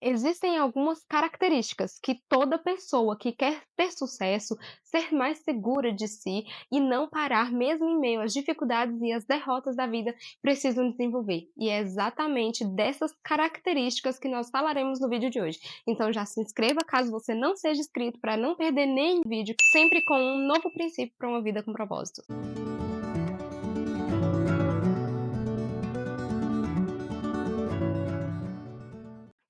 Existem algumas características que toda pessoa que quer ter sucesso, ser mais segura de si e não parar mesmo em meio às dificuldades e às derrotas da vida, precisam desenvolver. E é exatamente dessas características que nós falaremos no vídeo de hoje. Então já se inscreva caso você não seja inscrito para não perder nenhum vídeo, sempre com um novo princípio para uma vida com propósito.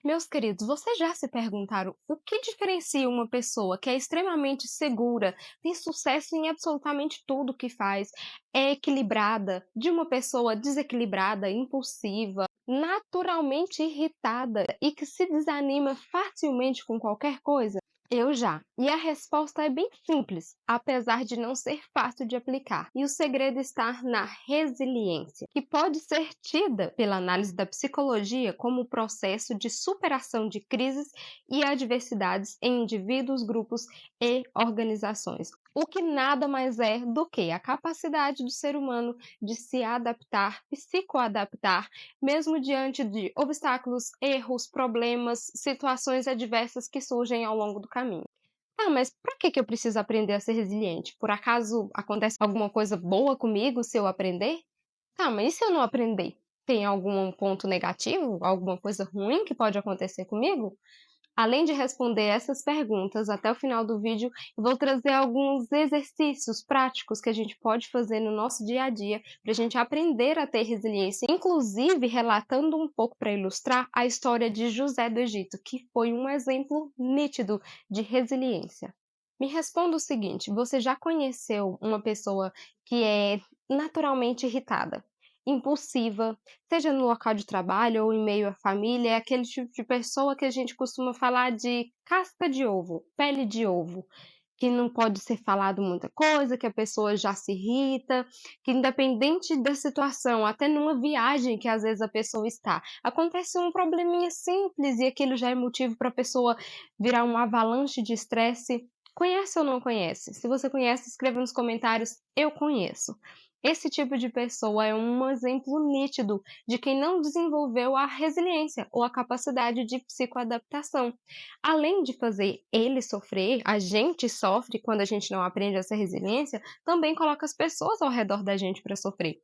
Meus queridos, vocês já se perguntaram o que diferencia uma pessoa que é extremamente segura, tem sucesso em absolutamente tudo que faz, é equilibrada, de uma pessoa desequilibrada, impulsiva, naturalmente irritada e que se desanima facilmente com qualquer coisa? Eu já. E a resposta é bem simples, apesar de não ser fácil de aplicar. E o segredo está na resiliência, que pode ser tida pela análise da psicologia como o processo de superação de crises e adversidades em indivíduos, grupos e organizações. O que nada mais é do que a capacidade do ser humano de se adaptar, psicoadaptar, mesmo diante de obstáculos, erros, problemas, situações adversas que surgem ao longo do caminho. Ah, mas para que eu preciso aprender a ser resiliente? Por acaso acontece alguma coisa boa comigo se eu aprender? Tá, mas e se eu não aprender? Tem algum ponto negativo? Alguma coisa ruim que pode acontecer comigo? Além de responder essas perguntas até o final do vídeo, eu vou trazer alguns exercícios práticos que a gente pode fazer no nosso dia a dia para a gente aprender a ter resiliência, inclusive relatando um pouco para ilustrar a história de José do Egito, que foi um exemplo nítido de resiliência. Me responda o seguinte: você já conheceu uma pessoa que é naturalmente irritada, impulsiva, seja no local de trabalho ou em meio à família, é aquele tipo de pessoa que a gente costuma falar de casca de ovo, pele de ovo, que não pode ser falado muita coisa, que a pessoa já se irrita, que independente da situação, até numa viagem que às vezes a pessoa está, acontece um probleminha simples e aquilo já é motivo para a pessoa virar uma avalanche de estresse. Conhece ou não conhece? Se você conhece, escreva nos comentários, eu conheço. Esse tipo de pessoa é um exemplo nítido de quem não desenvolveu a resiliência ou a capacidade de psicoadaptação. Além de fazer ele sofrer, a gente sofre quando a gente não aprende essa resiliência, também coloca as pessoas ao redor da gente para sofrer.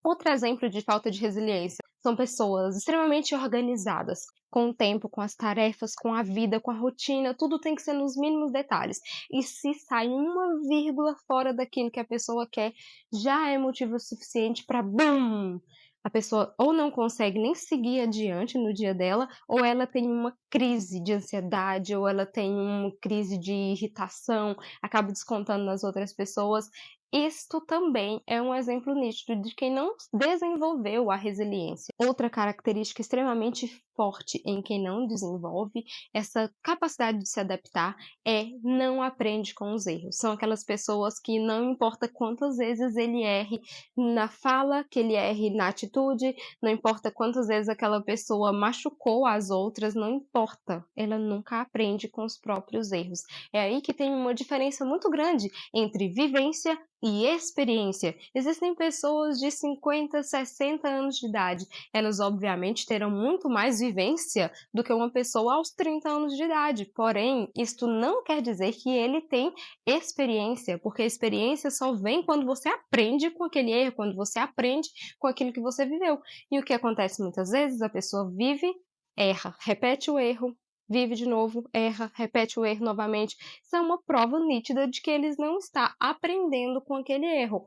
Outro exemplo de falta de resiliência são pessoas extremamente organizadas, com o tempo, com as tarefas, com a vida, com a rotina, tudo tem que ser nos mínimos detalhes. E se sai uma vírgula fora daquilo que a pessoa quer, já é motivo suficiente para BUM! A pessoa ou não consegue nem seguir adiante no dia dela, ou ela tem uma crise de ansiedade, ou ela tem uma crise de irritação, acaba descontando nas outras pessoas. Isto também é um exemplo nítido de quem não desenvolveu a resiliência. Outra característica extremamente forte em quem não desenvolve essa capacidade de se adaptar é não aprende com os erros. São aquelas pessoas que não importa quantas vezes ele erre na fala, que ele erre na atitude, não importa quantas vezes aquela pessoa machucou as outras, não importa, ela nunca aprende com os próprios erros. É aí que tem uma diferença muito grande entre vivência e experiência. Existem pessoas de 50, 60 anos de idade. Elas, obviamente, terão muito mais vivência do que uma pessoa aos 30 anos de idade. Porém, isto não quer dizer que ele tem experiência, porque a experiência só vem quando você aprende com aquele erro, quando você aprende com aquilo que você viveu. E o que acontece muitas vezes? A pessoa vive, erra, repete o erro, vive de novo, erra, repete o erro novamente. Isso é uma prova nítida de que eles não estão aprendendo com aquele erro.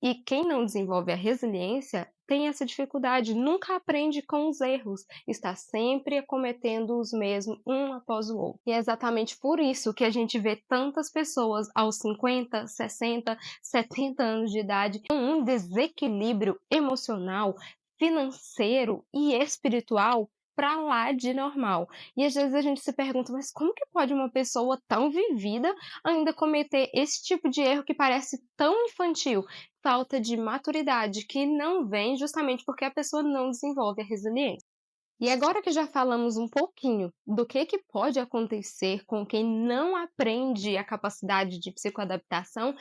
E quem não desenvolve a resiliência tem essa dificuldade, nunca aprende com os erros, está sempre cometendo os mesmos um após o outro. E é exatamente por isso que a gente vê tantas pessoas aos 50, 60, 70 anos de idade com um desequilíbrio emocional, financeiro e espiritual para lá de normal. E às vezes a gente se pergunta, mas como que pode uma pessoa tão vivida ainda cometer esse tipo de erro que parece tão infantil? Falta de maturidade, que não vem justamente porque a pessoa não desenvolve a resiliência. E agora que já falamos um pouquinho do que pode acontecer com quem não aprende a capacidade de psicoadaptação,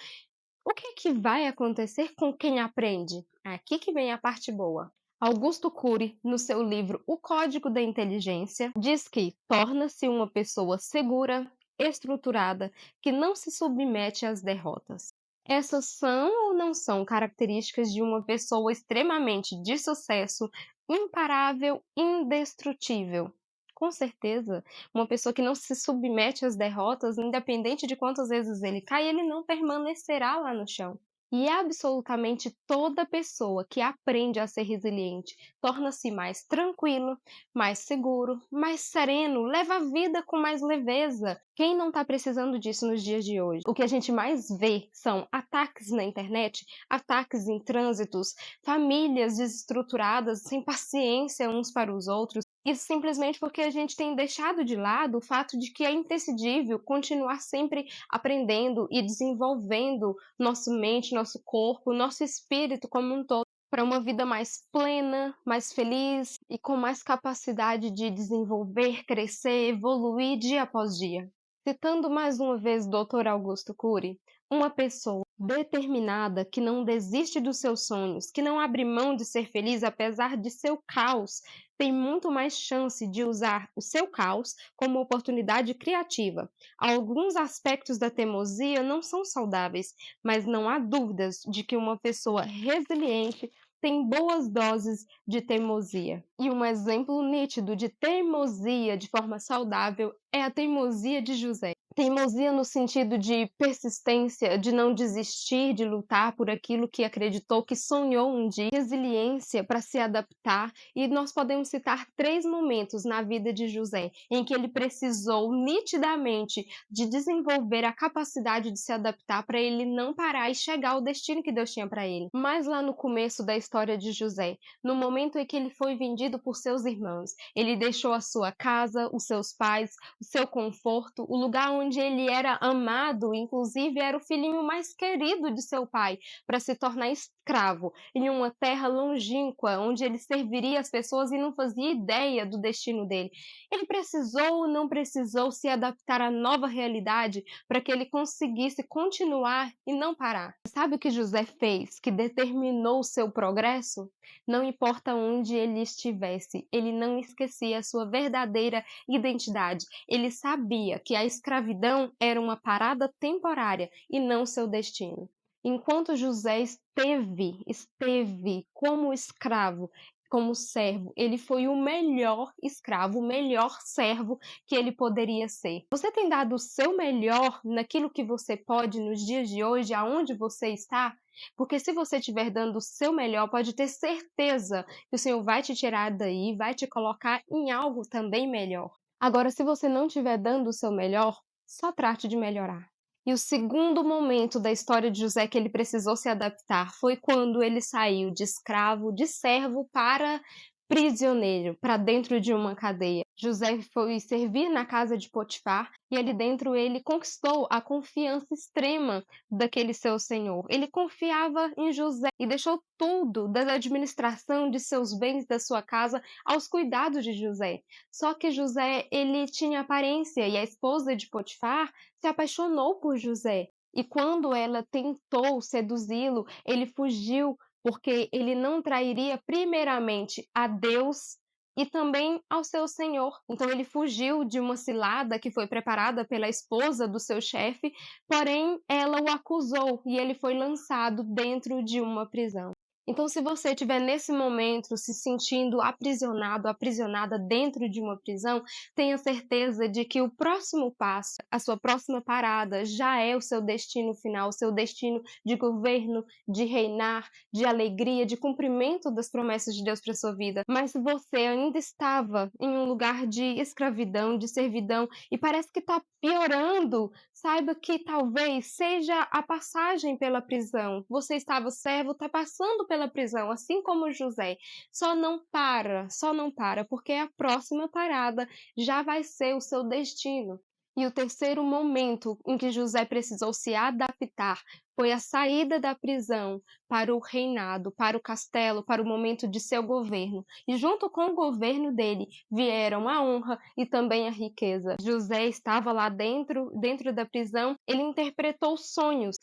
o que vai acontecer com quem aprende? Aqui que vem a parte boa. Augusto Cury, no seu livro O Código da Inteligência, diz que torna-se uma pessoa segura, estruturada, que não se submete às derrotas. Essas são ou não são características de uma pessoa extremamente de sucesso, imparável, indestrutível? Com certeza, uma pessoa que não se submete às derrotas, independente de quantas vezes ele cai, ele não permanecerá lá no chão. E absolutamente toda pessoa que aprende a ser resiliente torna-se mais tranquilo, mais seguro, mais sereno, leva a vida com mais leveza. Quem não está precisando disso nos dias de hoje? O que a gente mais vê são ataques na internet, ataques em trânsitos, famílias desestruturadas, sem paciência uns para os outros. Isso simplesmente porque a gente tem deixado de lado o fato de que é imprescindível continuar sempre aprendendo e desenvolvendo nossa mente, nosso corpo, nosso espírito como um todo, para uma vida mais plena, mais feliz e com mais capacidade de desenvolver, crescer, evoluir dia após dia. Citando mais uma vez o Dr. Augusto Cury, uma pessoa determinada que não desiste dos seus sonhos, que não abre mão de ser feliz apesar de seu caos, tem muito mais chance de usar o seu caos como oportunidade criativa. Alguns aspectos da teimosia não são saudáveis, mas não há dúvidas de que uma pessoa resiliente tem boas doses de teimosia. E um exemplo nítido de teimosia de forma saudável é a teimosia de José. Teimosia no sentido de persistência, de não desistir de lutar por aquilo que acreditou, que sonhou um dia, resiliência para se adaptar, e nós podemos citar 3 momentos na vida de José em que ele precisou nitidamente de desenvolver a capacidade de se adaptar para ele não parar e chegar ao destino que Deus tinha para ele. Mas lá no começo da história de José, no momento em que ele foi vendido por seus irmãos, ele deixou a sua casa, os seus pais, o seu conforto, o lugar onde ele era amado, inclusive era o filhinho mais querido de seu pai, para se tornar escravo em uma terra longínqua, onde ele serviria as pessoas e não fazia ideia do destino dele. Ele precisou ou não precisou se adaptar à nova realidade para que ele conseguisse continuar e não parar. Sabe o que José fez que determinou o seu progresso? Não importa onde ele estivesse, ele não esquecia a sua verdadeira identidade. Ele sabia que a escravidão era uma parada temporária e não seu destino. Enquanto José esteve como escravo, como servo, ele foi o melhor escravo, o melhor servo que ele poderia ser. Você tem dado o seu melhor naquilo que você pode nos dias de hoje, aonde você está? Porque se você estiver dando o seu melhor, pode ter certeza que o Senhor vai te tirar daí, vai te colocar em algo também melhor. Agora, se você não estiver dando o seu melhor, só trate de melhorar. E o segundo momento da história de José que ele precisou se adaptar foi quando ele saiu de escravo, de servo, para prisioneiro, para dentro de uma cadeia. José foi servir na casa de Potifar e ali dentro ele conquistou a confiança extrema daquele seu senhor. Ele confiava em José e deixou tudo, da administração de seus bens, da sua casa, aos cuidados de José. Só que José, ele tinha aparência e a esposa de Potifar se apaixonou por José. E quando ela tentou seduzi-lo, ele fugiu porque ele não trairia primeiramente a Deus e também ao seu senhor. Então ele fugiu de uma cilada que foi preparada pela esposa do seu chefe, porém ela o acusou e ele foi lançado dentro de uma prisão. Então, se você estiver nesse momento se sentindo aprisionado, aprisionada dentro de uma prisão, tenha certeza de que o próximo passo, a sua próxima parada, já é o seu destino final, o seu destino de governo, de reinar, de alegria, de cumprimento das promessas de Deus para sua vida. Mas se você ainda estava em um lugar de escravidão, de servidão, e parece que está piorando, saiba que talvez seja a passagem pela prisão. Você estava servo, está passando pela prisão, assim como José. Só não para, porque a próxima parada já vai ser o seu destino. E o terceiro momento em que José precisou se adaptar foi a saída da prisão para o reinado, para o castelo, para o momento de seu governo. E junto com o governo dele vieram a honra e também a riqueza. José estava lá dentro da prisão, ele interpretou sonhos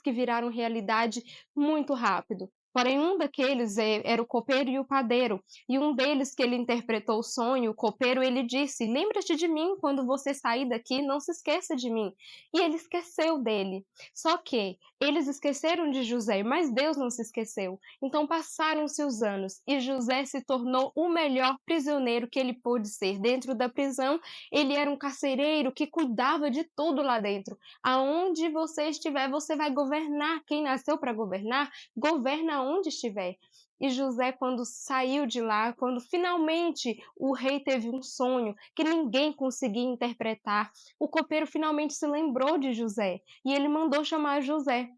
que viraram realidade muito rápido. Porém, um daqueles era o copeiro e o padeiro, e um deles que ele interpretou o sonho, o copeiro, ele disse: "Lembra-te de mim quando você sair daqui, não se esqueça de mim". E ele esqueceu dele. Só que eles esqueceram de José, mas Deus não se esqueceu. Então passaram-se os anos e José se tornou o melhor prisioneiro que ele pôde ser. Dentro da prisão, ele era um carcereiro que cuidava de tudo lá dentro. Aonde você estiver, você vai governar. Quem nasceu para governar, governa onde estiver. E José, quando saiu de lá, quando finalmente o rei teve um sonho que ninguém conseguia interpretar, o copeiro finalmente se lembrou de José e ele mandou chamar José.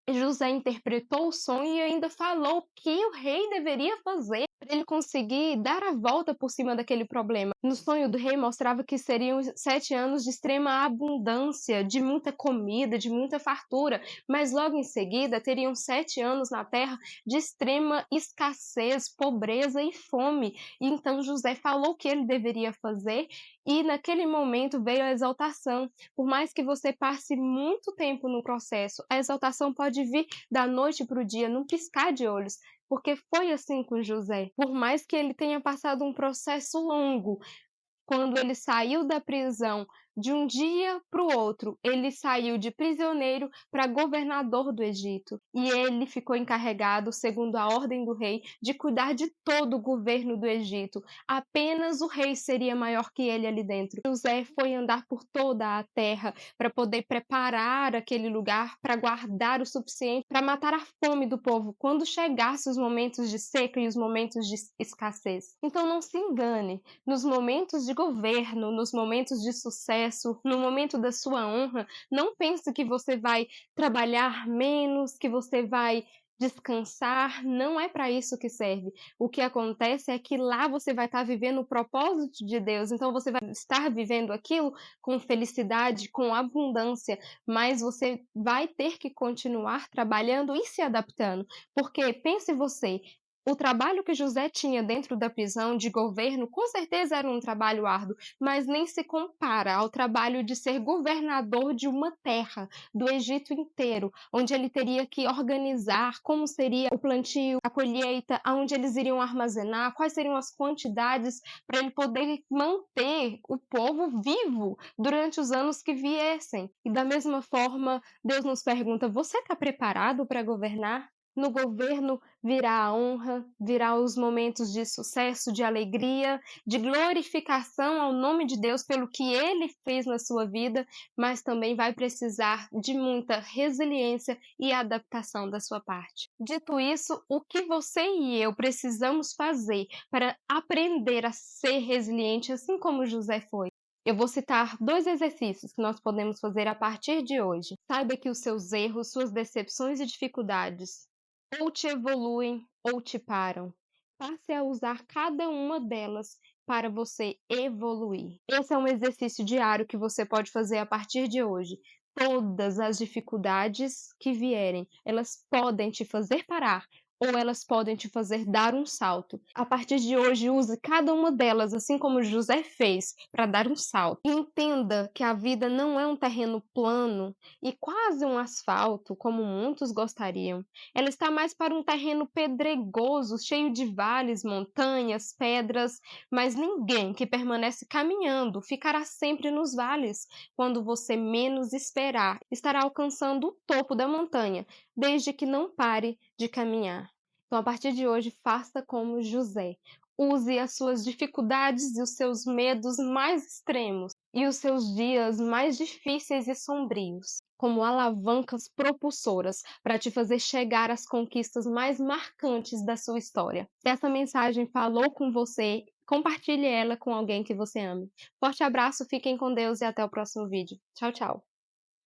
José interpretou o sonho e ainda falou o que o rei deveria fazer para ele conseguir dar a volta por cima daquele problema. No sonho do rei mostrava que seriam 7 anos de extrema abundância, de muita comida, de muita fartura, mas logo em seguida teriam 7 anos na terra de extrema escassez, pobreza e fome. E então José falou o que ele deveria fazer e naquele momento veio a exaltação. Por mais que você passe muito tempo no processo, a exaltação pode vir da noite para o dia, num piscar de olhos, porque foi assim com José. Por mais que ele tenha passado um processo longo, quando ele saiu da prisão, de um dia para o outro, ele saiu de prisioneiro para governador do Egito. E ele ficou encarregado, segundo a ordem do rei, de cuidar de todo o governo do Egito. Apenas o rei seria maior que ele ali dentro. José foi andar por toda a terra para poder preparar aquele lugar, para guardar o suficiente para matar a fome do povo quando chegasse os momentos de seca e os momentos de escassez. Então não se engane, nos momentos de governo, nos momentos de sucesso, no momento da sua honra, não pense que você vai trabalhar menos, que você vai descansar, não é para isso que serve. O que acontece é que lá você vai estar vivendo o propósito de Deus, então você vai estar vivendo aquilo com felicidade, com abundância, mas você vai ter que continuar trabalhando e se adaptando, porque pense você, o trabalho que José tinha dentro da prisão de governo, com certeza era um trabalho árduo, mas nem se compara ao trabalho de ser governador de uma terra, do Egito inteiro, onde ele teria que organizar como seria o plantio, a colheita, aonde eles iriam armazenar, quais seriam as quantidades para ele poder manter o povo vivo durante os anos que viessem. E da mesma forma, Deus nos pergunta: você está preparado para governar? No governo virá a honra, virá os momentos de sucesso, de alegria, de glorificação ao nome de Deus pelo que ele fez na sua vida, mas também vai precisar de muita resiliência e adaptação da sua parte. Dito isso, o que você e eu precisamos fazer para aprender a ser resiliente, assim como José foi? Eu vou citar 2 exercícios que nós podemos fazer a partir de hoje. Saiba que os seus erros, suas decepções e dificuldades ou te evoluem ou te param. Passe a usar cada uma delas para você evoluir. Esse é um exercício diário que você pode fazer a partir de hoje. Todas as dificuldades que vierem, elas podem te fazer parar ou elas podem te fazer dar um salto. A partir de hoje, use cada uma delas, assim como José fez, para dar um salto. E entenda que a vida não é um terreno plano e quase um asfalto, como muitos gostariam. Ela está mais para um terreno pedregoso, cheio de vales, montanhas, pedras, mas ninguém que permanece caminhando ficará sempre nos vales. Quando você menos esperar, estará alcançando o topo da montanha, desde que não pare de caminhar. Então, a partir de hoje, faça como José. Use as suas dificuldades e os seus medos mais extremos e os seus dias mais difíceis e sombrios como alavancas propulsoras para te fazer chegar às conquistas mais marcantes da sua história. Se essa mensagem falou com você, compartilhe ela com alguém que você ame. Forte abraço, fiquem com Deus e até o próximo vídeo. Tchau, tchau!